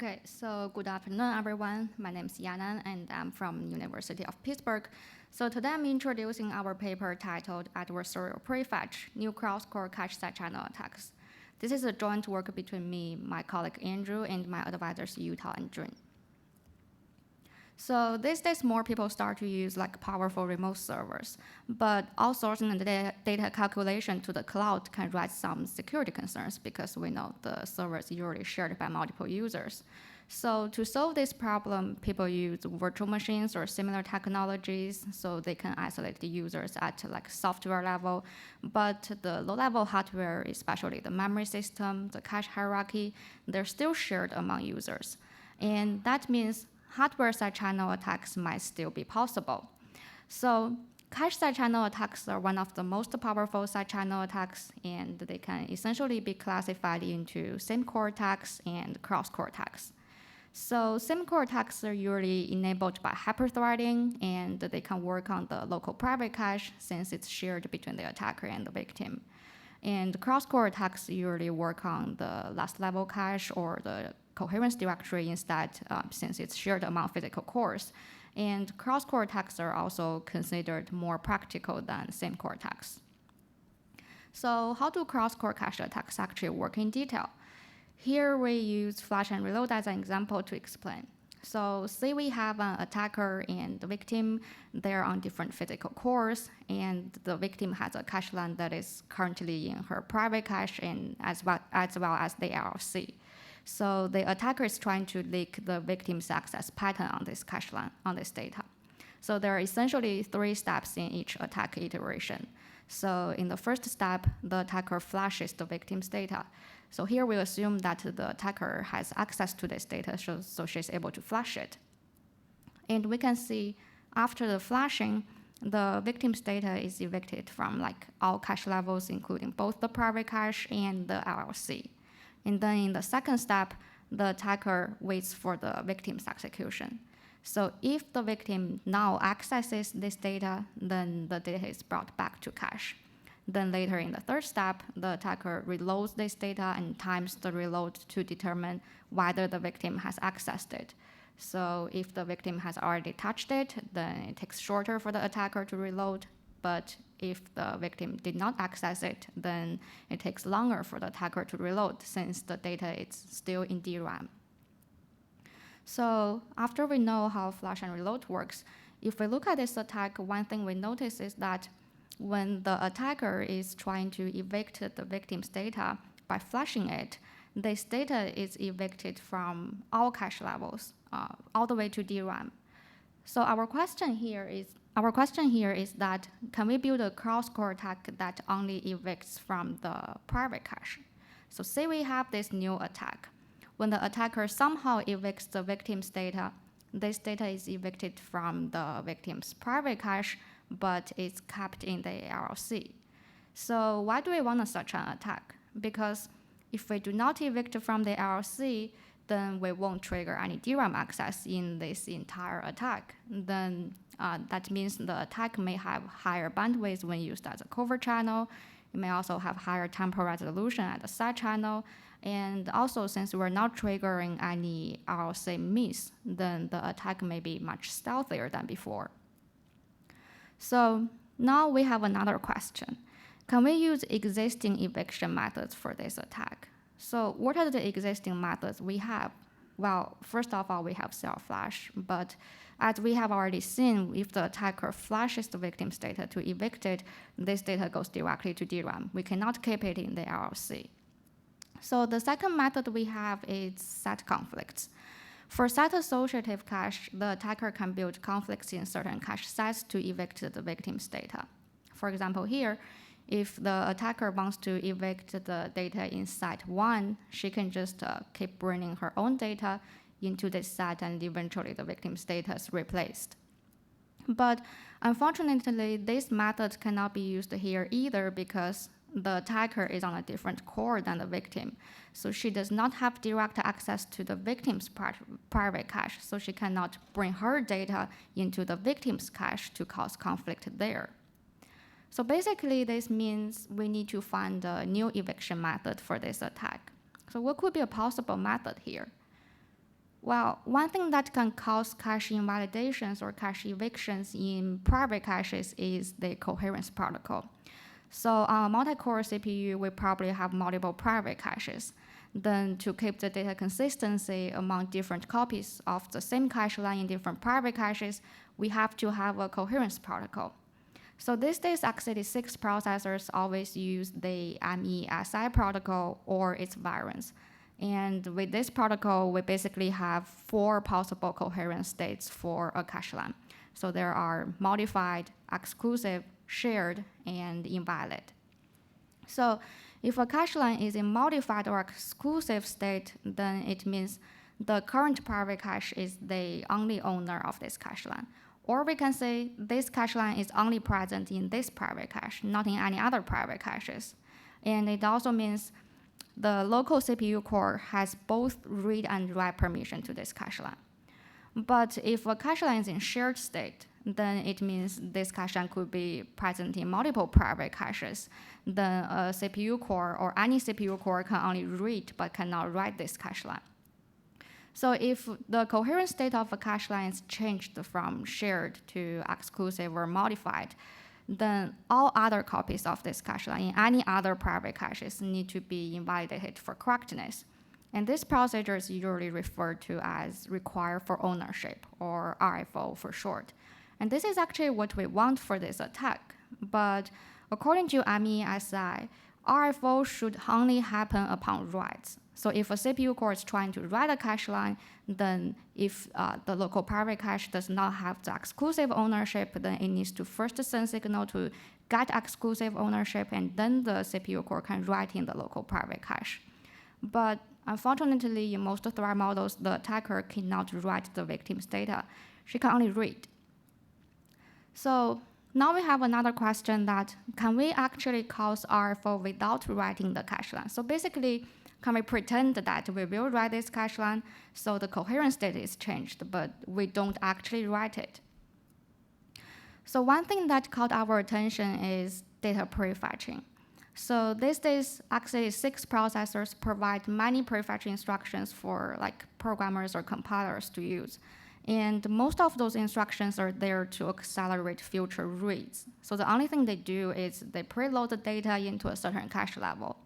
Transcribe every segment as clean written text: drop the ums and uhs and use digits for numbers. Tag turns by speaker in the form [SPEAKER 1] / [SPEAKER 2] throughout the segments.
[SPEAKER 1] Okay, so good afternoon, everyone. My name is Yanan, and I'm from University of Pittsburgh. So today I'm introducing our paper titled Adversarial Prefetch, New Cross-Core Cache Side Channel Attacks. This is a joint work between me, my colleague Andrew, and my advisors Youtao and Zhang. So these days, more people start to use powerful remote servers, but outsourcing the data calculation to the cloud can raise some security concerns because we know the server is usually shared by multiple users. So to solve this problem, people use virtual machines or similar technologies so they can isolate the users at software level, but the low-level hardware, especially the memory system, the cache hierarchy, they're still shared among users. And that means hardware side channel attacks might still be possible. So cache side channel attacks are one of the most powerful side channel attacks, and they can essentially be classified into same-core attacks and cross-core attacks. So same-core attacks are usually enabled by hyperthreading, and they can work on the local private cache since it's shared between the attacker and the victim. And cross-core attacks usually work on the last level cache or the coherence directory instead, since it's shared among physical cores. And cross-core attacks are also considered more practical than same-core attacks. So how do cross-core cache attacks actually work in detail? Here we use flash and reload as an example to explain. So say we have an attacker and the victim, they're on different physical cores, and the victim has a cache line that is currently in her private cache and as well as the LLC. So the attacker is trying to leak the victim's access pattern on this cache line, on this data. So there are essentially 3 steps in each attack iteration. So in the first step, the attacker flashes the victim's data. So here we assume that the attacker has access to this data, so she's able to flash it. And we can see after the flashing, the victim's data is evicted from all cache levels, including both the private cache and the LLC. And then in the second step, the attacker waits for the victim's execution. So if the victim now accesses this data, then the data is brought back to cache. Then later in the third step, the attacker reloads this data and times the reload to determine whether the victim has accessed it. So if the victim has already touched it, then it takes shorter for the attacker to reload. But if the victim did not access it, then it takes longer for the attacker to reload since the data is still in DRAM. So after we know how flash and reload works, if we look at this attack, one thing we notice is that when the attacker is trying to evict the victim's data by flashing it, this data is evicted from all cache levels, all the way to DRAM. So our question here is that can we build a cross-core attack that only evicts from the private cache? So say we have this new attack. When the attacker somehow evicts the victim's data, this data is evicted from the victim's private cache, but it's kept in the LLC. So why do we want such an attack? Because if we do not evict from the LLC, then we won't trigger any DRAM access in this entire attack. Then that means the attack may have higher bandwidth when used as a covert channel. It may also have higher temporal resolution at the side channel. And also, since we're not triggering any LLC miss, then the attack may be much stealthier than before. So now we have another question. Can we use existing eviction methods for this attack? So what are the existing methods we have? Well, first of all, we have self-flash, but as we have already seen, if the attacker flashes the victim's data to evict it, this data goes directly to DRAM. We cannot keep it in the LLC. So the second method we have is set conflicts. For set-associative cache, the attacker can build conflicts in certain cache sets to evict the victim's data. For example, here, if the attacker wants to evict the data in set 1, she can just keep bringing her own data into this set, and eventually the victim's data is replaced. But unfortunately, this method cannot be used here either because the attacker is on a different core than the victim. So she does not have direct access to the victim's private cache, so she cannot bring her data into the victim's cache to cause conflict there. So basically, this means we need to find a new eviction method for this attack. So what could be a possible method here? Well, one thing that can cause cache invalidations or cache evictions in private caches is the coherence protocol. So on a multi-core CPU, we probably have multiple private caches. Then to keep the data consistency among different copies of the same cache line in different private caches, we have to have a coherence protocol. So these days, x86 processors always use the MESI protocol or its variants. And with this protocol, we basically have 4 possible coherence states for a cache line. So there are modified, exclusive, shared, and invalid. So if a cache line is in modified or exclusive state, then it means the current private cache is the only owner of this cache line. Or we can say this cache line is only present in this private cache, not in any other private caches. And it also means the local CPU core has both read and write permission to this cache line. But if a cache line is in shared state, then it means this cache line could be present in multiple private caches. Then a CPU core or any CPU core can only read but cannot write this cache line. So if the coherence state of a cache line is changed from shared to exclusive or modified, then all other copies of this cache line in any other private caches need to be invalidated for correctness. And this procedure is usually referred to as require for ownership, or RFO for short. And this is actually what we want for this attack. But according to MESI, RFO should only happen upon writes. So if a CPU core is trying to write a cache line, then if the local private cache does not have the exclusive ownership, then it needs to first send signal to get exclusive ownership, and then the CPU core can write in the local private cache. But unfortunately, in most threat models, the attacker cannot write the victim's data. She can only read. So now we have another question that, can we actually cause RFO without writing the cache line? So basically, can we pretend that we will write this cache line so the coherence state is changed, but we don't actually write it? So one thing that caught our attention is data prefetching. So these days, x86 processors provide many prefetch instructions for programmers or compilers to use. And most of those instructions are there to accelerate future reads. So the only thing they do is they preload the data into a certain cache level.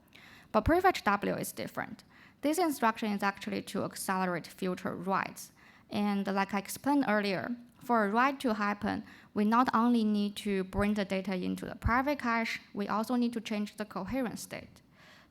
[SPEAKER 1] But Prefetch W is different. This instruction is actually to accelerate future writes. And like I explained earlier, for a write to happen, we not only need to bring the data into the private cache, we also need to change the coherence state.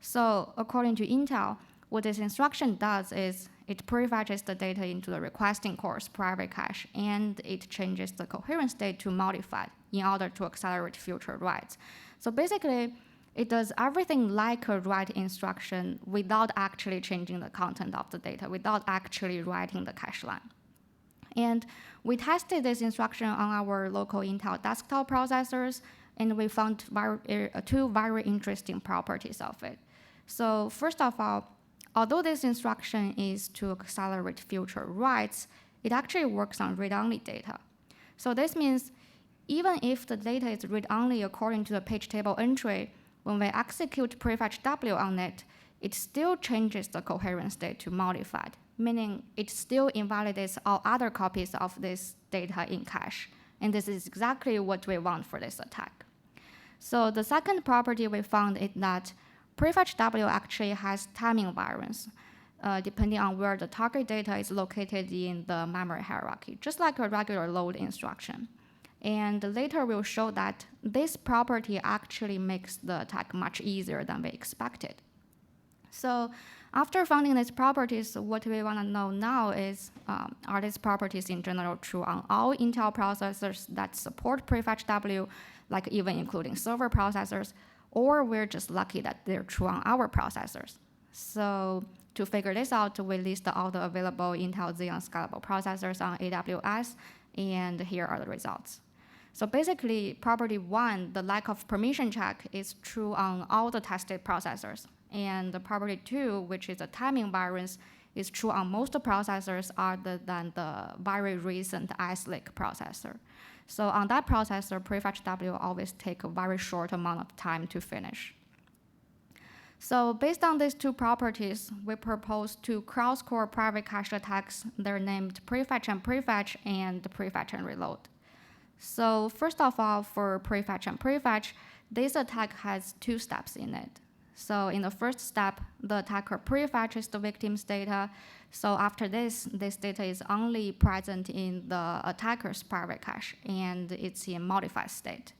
[SPEAKER 1] So according to Intel, what this instruction does is it prefetches the data into the requesting core's private cache, and it changes the coherence state to modified in order to accelerate future writes. So basically, it does everything like a write instruction without actually changing the content of the data, without actually writing the cache line. And we tested this instruction on our local Intel desktop processors, and we found 2 very interesting properties of it. So first of all, although this instruction is to accelerate future writes, it actually works on read-only data. So this means even if the data is read-only according to the page table entry, when we execute Prefetch W on it, it still changes the coherence state to modified, meaning it still invalidates all other copies of this data in cache. And this is exactly what we want for this attack. So the second property we found is that Prefetch W actually has timing variance, depending on where the target data is located in the memory hierarchy, just like a regular load instruction. And later we'll show that this property actually makes the attack much easier than we expected. So after finding these properties, what we want to know now is, are these properties in general true on all Intel processors that support Prefetch W, like even including server processors, or we're just lucky that they're true on our processors? So to figure this out, we list all the available Intel Xeon Scalable processors on AWS, and here are the results. So basically, property 1, the lack of permission check, is true on all the tested processors. And the property 2, which is a timing variance, is true on most processors other than the very recent iSlick processor. So on that processor, Prefetch W always takes a very short amount of time to finish. So based on these two properties, we propose two cross-core private cache attacks. They're named Prefetch and Prefetch and Prefetch and Reload. So first of all, for Prefetch and Prefetch, this attack has two steps in it. So in the first step, the attacker prefetches the victim's data. So after this data is only present in the attacker's private cache, and it's in modified state.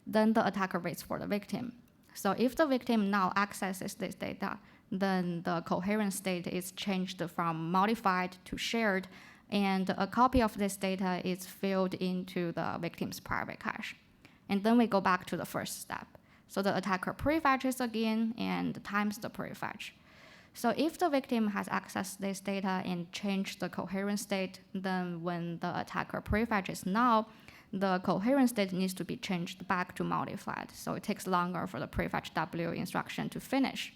[SPEAKER 1] Then the attacker waits for the victim. So if the victim now accesses this data, then the coherence state is changed from modified to shared, and a copy of this data is filled into the victim's private cache. And then we go back to the first step. So the attacker prefetches again and times the prefetch. So if the victim has accessed this data and changed the coherence state, then when the attacker prefetches now, the coherence state needs to be changed back to modified. So it takes longer for the Prefetch W instruction to finish.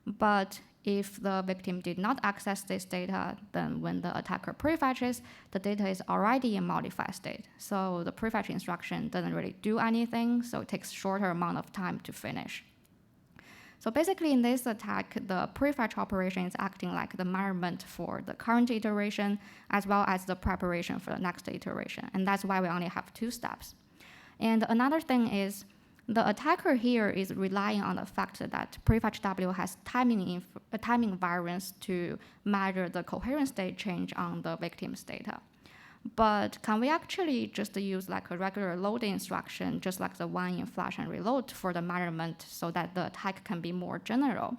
[SPEAKER 1] But if the victim did not access this data, then when the attacker prefetches, the data is already in modified state. So the prefetch instruction doesn't really do anything, so it takes shorter amount of time to finish. So basically in this attack, the prefetch operation is acting like the measurement for the current iteration as well as the preparation for the next iteration. And that's why we only have two steps. And another thing is the attacker here is relying on the fact that Prefetch W has timing variance to measure the coherence state change on the victim's data. But can we actually just use like a regular load instruction, just like the one in flash and reload for the measurement so that the attack can be more general?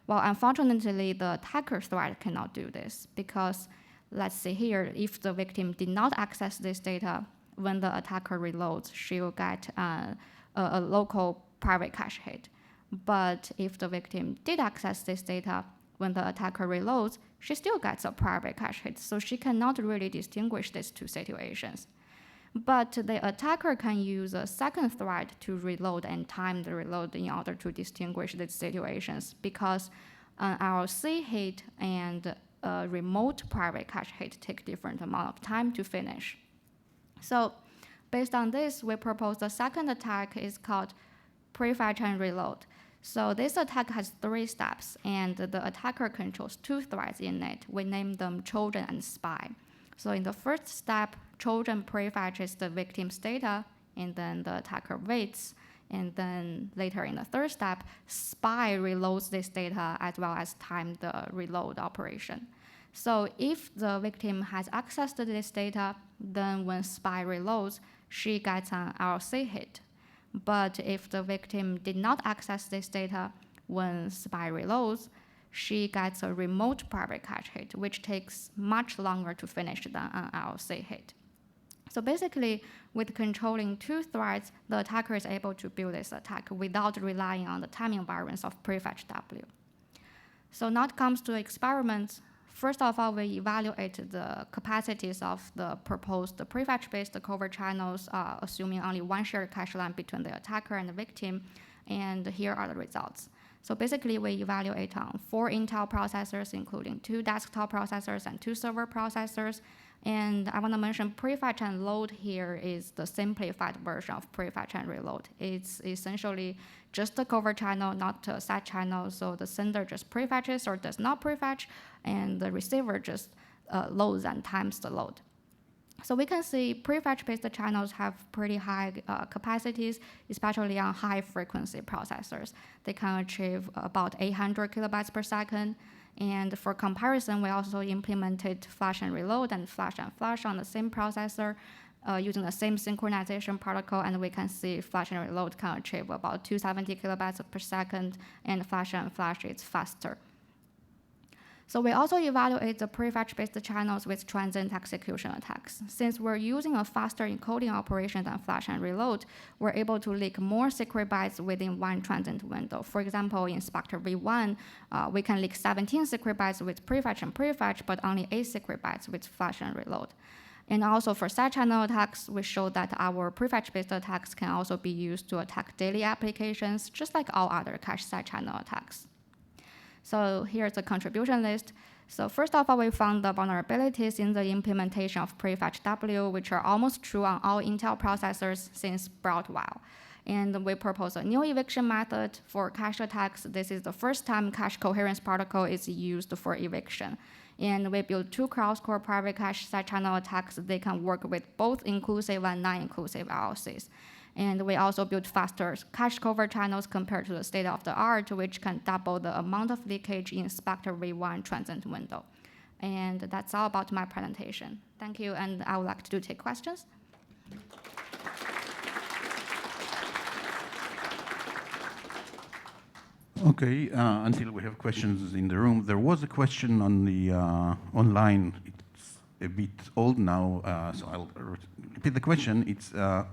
[SPEAKER 1] Well, unfortunately, the attacker thread cannot do this because let's see here, if the victim did not access this data, when the attacker reloads, she will get a local private cache hit. But if the victim did access this data, when the attacker reloads, she still gets a private cache hit, so she cannot really distinguish these two situations. But the attacker can use a second thread to reload and time the reload in order to distinguish these situations, because an RLC hit and a remote private cache hit take different amount of time to finish. So based on this, we propose the second attack is called Prefetch and Reload. So this attack has three steps, and the attacker controls two threads in it. We name them Trojan and Spy. So in the first step, Trojan prefetches the victim's data, and then the attacker waits. And then later in the third step, Spy reloads this data as well as time the reload operation. So if the victim has access to this data, then when Spy reloads, she gets an RLC hit. But if the victim did not access this data, when Spy reloads, she gets a remote private cache hit, which takes much longer to finish than an RLC hit. So basically, with controlling two threads, the attacker is able to build this attack without relying on the timing variance of Prefetch W. So now it comes to experiments. First of all, we evaluate the capacities of the proposed prefetch-based covert channels, assuming only one shared cache line between the attacker and the victim, and here are the results. So basically, we evaluate on 4 Intel processors, including 2 desktop processors and 2 server processors. And I want to mention prefetch and load here is the simplified version of prefetch and reload. It's essentially just a covert channel, not a set channel. So the sender just prefetches or does not prefetch, and the receiver just loads and times the load. So we can see prefetch-based channels have pretty high capacities, especially on high-frequency processors. They can achieve about 800 kilobytes per second. And for comparison, we also implemented flash and reload and flash on the same processor using the same synchronization protocol, and we can see flash and reload can achieve about 270 kilobytes per second, and flash is faster. So we also evaluate the prefetch-based channels with transient execution attacks. Since we're using a faster encoding operation than flash and reload, we're able to leak more secret bytes within one transient window. For example, in Spectre V1, we can leak 17 secret bytes with prefetch and prefetch, but only 8 secret bytes with flash and reload. And also for side channel attacks, we show that our prefetch-based attacks can also be used to attack daily applications, just like all other cache side channel attacks. So here's the contribution list. So first of all, we found the vulnerabilities in the implementation of Prefetch W, which are almost true on all Intel processors since Broadwell. And we propose a new eviction method for cache attacks. This is the first time cache coherence protocol is used for eviction. And we built 2 cross-core private cache side-channel attacks. They can work with both inclusive and non-inclusive LLCs. And we also built faster cache cover channels compared to the state-of-the-art, which can double the amount of leakage in Spectre V1 transient window. And that's all about my presentation. Thank you, and I would like to take questions.
[SPEAKER 2] Okay, until we have questions in the room, there was a question on the online. It's a bit old now, so I'll repeat the question. It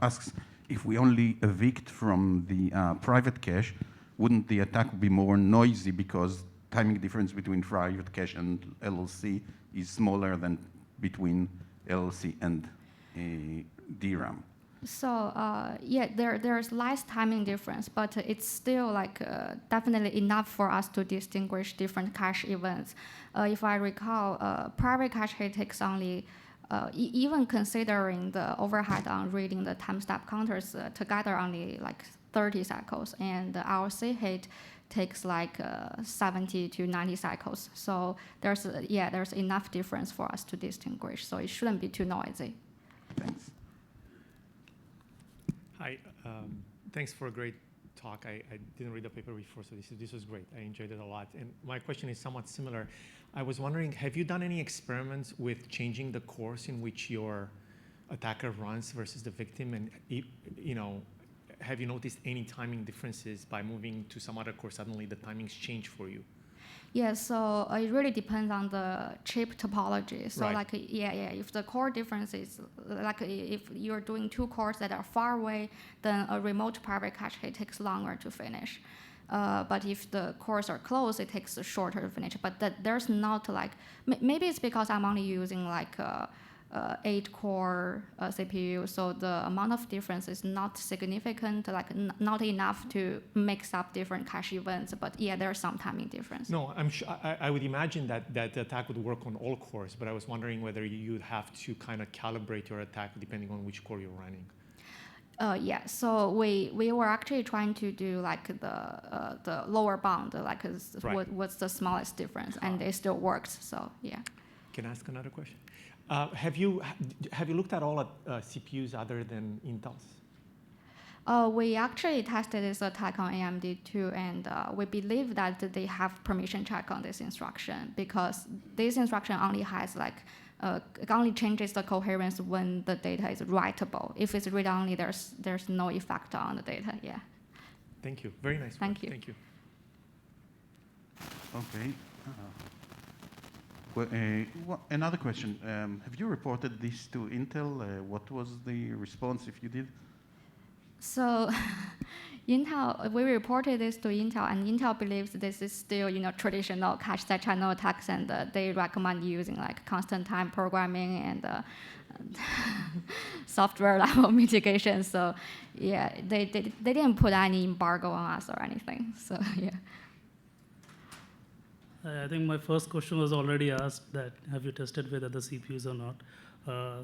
[SPEAKER 2] asks, if we only evict from the private cache, wouldn't the attack be more noisy because timing difference between private cache and LLC is smaller than between LLC and DRAM?
[SPEAKER 1] So yeah, there's less timing difference, but it's still like definitely enough for us to distinguish different cache events. If I recall, private cache hit takes only, even considering the overhead on reading the timestamp counters together, only like 30 cycles, and the RLC hit takes like 70 to 90 cycles. So there's enough difference for us to distinguish. So it shouldn't be too noisy.
[SPEAKER 2] Thanks.
[SPEAKER 3] Hi, thanks for a great talk. I didn't read the paper before, so this was great. I enjoyed it a lot. And my question is somewhat similar. I was wondering, have you done any experiments with changing the course in which your attacker runs versus the victim? And have you noticed any timing differences by moving to some other course? Suddenly the timings change for you.
[SPEAKER 1] Yeah, so it really depends on the chip topology. So
[SPEAKER 3] right.
[SPEAKER 1] like, if the core difference is, like if you're doing 2 cores that are far away, then a remote private cache hit takes longer to finish. But if the cores are close, it takes shorter to finish. But there's not like, maybe it's because I'm only using like 8-core CPU, so the amount of difference is not significant, like not enough to mix up different cache events. But yeah, there's some timing difference.
[SPEAKER 3] No, I'm sure. I would imagine that the attack would work on all cores, but I was wondering whether you'd have to kind of calibrate your attack depending on which core you're running.
[SPEAKER 1] Yeah, so we were actually trying to do like the lower bound, like
[SPEAKER 3] right.
[SPEAKER 1] what's the smallest difference, and it still works. So yeah.
[SPEAKER 3] Can I ask another question? Have you looked at all at CPUs other than Intel's?
[SPEAKER 1] We actually tested this attack on AMD too, and we believe that they have permission check on this instruction, because this instruction only has like it only changes the coherence when the data is writable. If it's read only, there's no effect on the data. Yeah.
[SPEAKER 3] Thank you. Very nice.
[SPEAKER 1] Thank you.
[SPEAKER 3] Thank you.
[SPEAKER 2] Okay. Another question. Have you reported this to Intel? What was the response if you did?
[SPEAKER 1] So Intel, we reported this to Intel, and Intel believes this is still traditional cache side channel attacks, and they recommend using like constant time programming and software level mitigation. So yeah, they didn't put any embargo on us or anything. So yeah.
[SPEAKER 4] I think my first question was already asked, that have you tested with other CPUs or not?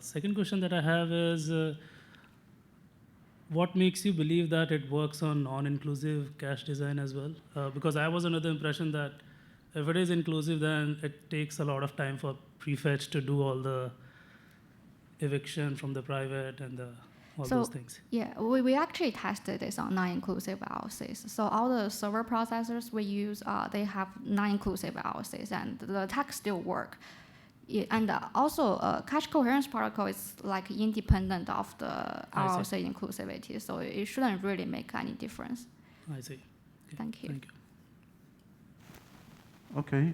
[SPEAKER 4] Second question that I have is, what makes you believe that it works on non-inclusive cache design as well? Because I was under the impression that if it is inclusive, then it takes a lot of time for Prefetch to do all the eviction from the private and all those things.
[SPEAKER 1] Yeah, we actually tested this on non-inclusive LLCs. So all the server processors we use, they have non-inclusive LLCs, and the attacks still work. And also, cache coherence protocol is like independent of the LLC inclusivity, so it shouldn't really make any difference.
[SPEAKER 4] I see. Okay.
[SPEAKER 1] Thank you.
[SPEAKER 4] Thank you.
[SPEAKER 2] Okay,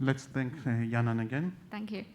[SPEAKER 2] let's thank Yanan again.
[SPEAKER 1] Thank you.